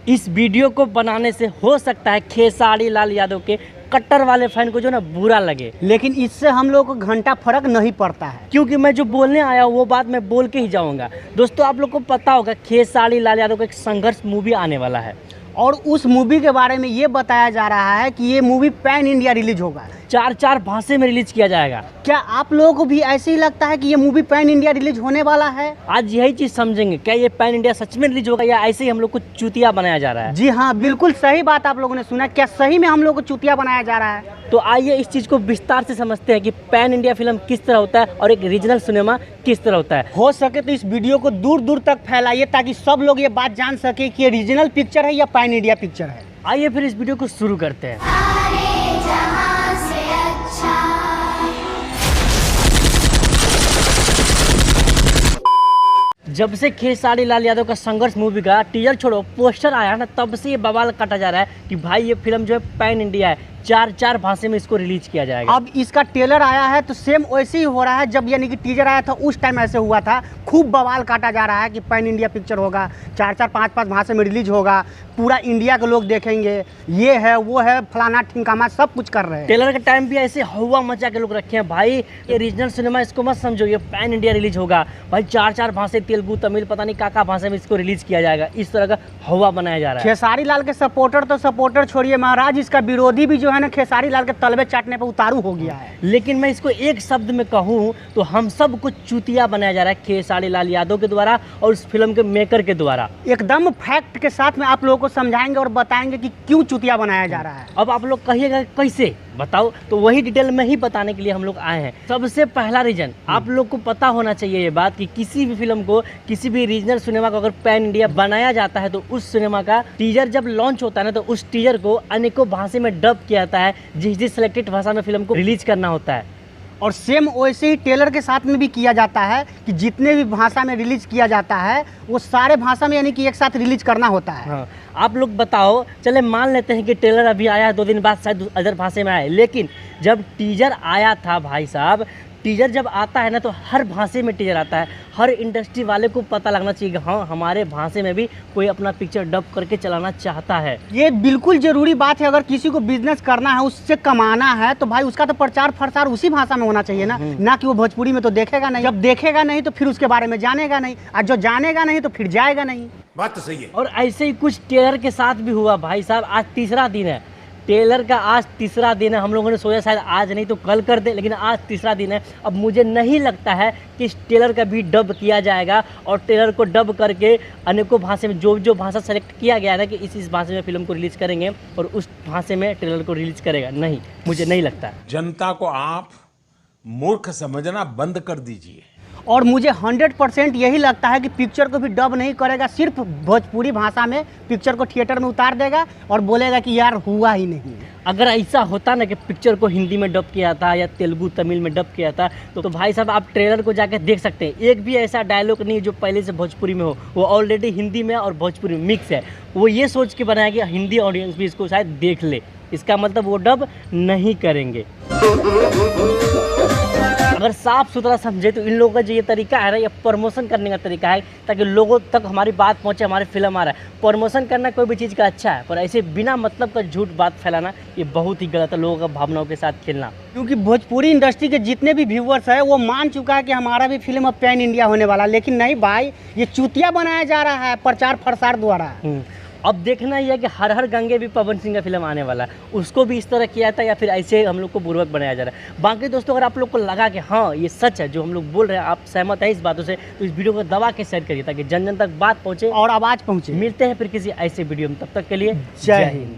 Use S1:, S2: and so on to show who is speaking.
S1: इस वीडियो को बनाने से हो सकता है खेसारी लाल यादव के कट्टर वाले फैन को जो ना बुरा लगे,
S2: लेकिन इससे हम लोग को घंटा फर्क नहीं पड़ता है,
S1: क्योंकि मैं जो बोलने आया वो बात मैं बोल के ही जाऊंगा। दोस्तों, आप लोग को पता होगा खेसारी लाल यादव का एक संघर्ष मूवी आने वाला है
S2: और उस मूवी के बारे में ये बताया जा रहा है कि ये मूवी पैन इंडिया रिलीज होगा,
S1: 4 भाषा में रिलीज किया जाएगा।
S2: क्या आप लोगों को भी ऐसे ही लगता है कि ये मूवी पैन इंडिया रिलीज होने वाला है?
S1: आज यही चीज समझेंगे, क्या ये पैन इंडिया सच में रिलीज होगा या ऐसे ही हम लोग को चूतिया बनाया जा रहा है।
S2: जी हाँ, बिल्कुल सही बात आप लोगों ने सुना। क्या सही में हम लोग को चूतिया बनाया जा रहा है?
S1: तो आइए इस चीज को विस्तार से समझते हैं कि पैन इंडिया फिल्म किस तरह होता है और एक रीजनल सिनेमा किस तरह होता है।
S2: हो सके तो इस वीडियो को दूर दूर तक फैलाइए ताकि सब लोग ये बात जान सके कि ये रीजनल पिक्चर है या पैन इंडिया पिक्चर है।
S1: आइए फिर इस वीडियो को शुरू करते हैं। जब से खेसारी लाल यादव का संघर्ष मूवी का टीजर छोड़ो पोस्टर आया ना, तब से ये बवाल काटा जा रहा है कि भाई ये फिल्म जो है पैन इंडिया है, 4 भाषा में इसको रिलीज किया जाएगा।
S2: अब इसका ट्रेलर आया है तो सेम वैसे ही हो रहा है। जब यानी कि टीजर आया था उस टाइम ऐसे हुआ था। खूब बवाल काटा जा रहा है कि पैन इंडिया पिक्चर होगा, 4 5 भाषा में रिलीज होगा, पूरा इंडिया के लोग देखेंगे, ये है वो है, फलाना ठिकाना सब कुछ कर रहे हैं।
S1: ट्रेलर के टाइम भी ऐसे हवा मचा के लोग रखे हैं, भाई ये रीजनल सिनेमा इसको मत समझो, ये पैन इंडिया रिलीज होगा भाई, 4 भाषा, तेलुगु, तमिल, पता नहीं काका भाषा में इसको रिलीज किया जाएगा। इस तरह का हवा बनाया जा रहा है।
S2: खेसारी लाल के सपोर्टर तो सपोर्टर छोड़िए, महाराज इसका विरोधी भी जो है ना खेसारी लाल के तलबे चाटने पर उतारू हो गया है।
S1: लेकिन मैं इसको एक शब्द में कहूँ तो हम सब कुछ चूतिया बनाया जा रहा है खेसारी लाल यादव के द्वारा और उस फिल्म के मेकर के द्वारा।
S2: एकदम फैक्ट के साथ में आप लोगों को समझाएंगे और बताएंगे कि क्यों चूतिया बनाया जा रहा है।
S1: अब आप लोग कहिएगा कैसे बताओ, तो वही डिटेल में ही बताने के लिए हम लोग आए हैं। सबसे पहला रीजन, आप लोग को पता होना चाहिए ये बात कि किसी भी फिल्म को, किसी भी रीजनल सिनेमा को अगर पैन इंडिया बनाया जाता है तो उस सिनेमा का टीजर जब लॉन्च होता है ना, तो उस टीजर को अनेकों भाषा में डब किया जाता है, जिस सिलेक्टेड भाषा में फिल्म को रिलीज करना होता है।
S2: और सेम वैसे ही ट्रेलर के साथ में भी किया जाता है कि जितने भी भाषा में रिलीज किया जाता है वो सारे भाषा में यानी कि एक साथ रिलीज करना होता है।
S1: हाँ, आप लोग बताओ, चले मान लेते हैं कि ट्रेलर अभी आया है, 2 दिन बाद शायद अदर भाषा में आए, लेकिन जब टीजर आया था भाई साहब, टीजर जब आता है ना तो हर भाषा में टीजर आता है। हर इंडस्ट्री वाले को पता लगना चाहिए कि हाँ, हमारे भाषा में भी कोई अपना पिक्चर डब करके चलाना चाहता है।
S2: ये बिल्कुल जरूरी बात है। अगर किसी को बिजनेस करना है, उससे कमाना है, तो भाई उसका तो प्रचार प्रसार उसी भाषा में होना चाहिए ना कि वो भोजपुरी में तो देखेगा नहीं। जब देखेगा नहीं तो फिर उसके बारे में जानेगा नहीं, और जो जानेगा नहीं तो फिर जाएगा नहीं।
S3: बात तो सही है।
S1: और ऐसे ही कुछ ट्रेलर के साथ भी हुआ भाई साहब। आज तीसरा दिन है ट्रेलर का, आज तीसरा दिन है। हम लोगों ने सोचा शायद आज नहीं तो कल कर दे, लेकिन आज तीसरा दिन है। अब मुझे नहीं लगता है कि इस ट्रेलर का भी डब किया जाएगा और ट्रेलर को डब करके अनेकों भाषा में जो भाषा सेलेक्ट किया गया है ना कि इस भाषा में फिल्म को रिलीज करेंगे और उस भाषा में ट्रेलर को रिलीज करेगा, नहीं, मुझे नहीं लगता।
S3: जनता को आप मूर्ख समझना बंद कर दीजिए।
S2: और मुझे 100% यही लगता है कि पिक्चर को भी डब नहीं करेगा, सिर्फ भोजपुरी भाषा में पिक्चर को थिएटर में उतार देगा और बोलेगा कि यार हुआ ही नहीं।
S1: अगर ऐसा होता ना कि पिक्चर को हिंदी में डब किया था या तेलुगु तमिल में डब किया था तो भाई साहब आप ट्रेलर को जाकर देख सकते हैं। एक भी ऐसा डायलॉग नहीं जो पहले से भोजपुरी में हो, वो ऑलरेडी हिंदी में और भोजपुरी में मिक्स है। वो ये सोच के बनाया कि हिंदी ऑडियंस भी इसको शायद देख ले, इसका मतलब वो डब नहीं करेंगे। अगर साफ सुथरा समझे तो इन लोगों का जो ये तरीका है ना, ये प्रमोशन करने का तरीका है ताकि लोगों तक हमारी बात पहुंचे, हमारी फिल्म आ रहा है। प्रमोशन करना कोई भी चीज़ का अच्छा है, पर ऐसे बिना मतलब का झूठ बात फैलाना ये बहुत ही गलत है, लोगों का भावनाओं के साथ खेलना।
S2: क्योंकि भोजपुरी इंडस्ट्री के जितने भी व्यूअर्स है वो मान चुका है कि हमारा भी फिल्म अब पैन इंडिया होने वाला, लेकिन नहीं भाई, ये चूतिया बनाया जा रहा है प्रचार प्रसार द्वारा।
S1: अब देखना ही है कि हर हर गंगे भी पवन सिंह का फिल्म आने वाला है, उसको भी इस तरह किया था या फिर ऐसे हम लोग को बुर्बक बनाया जा रहा है। बाकी दोस्तों, अगर आप लोग को लगा कि हाँ ये सच है जो हम लोग बोल रहे हैं, आप सहमत हैं इस बातों से, तो इस वीडियो को दबा के शेयर करिए ताकि जन जन तक बात पहुँचे
S2: और आवाज़ पहुँचे।
S1: मिलते हैं फिर किसी ऐसे वीडियो में, तब तक के लिए
S2: जय हिंद।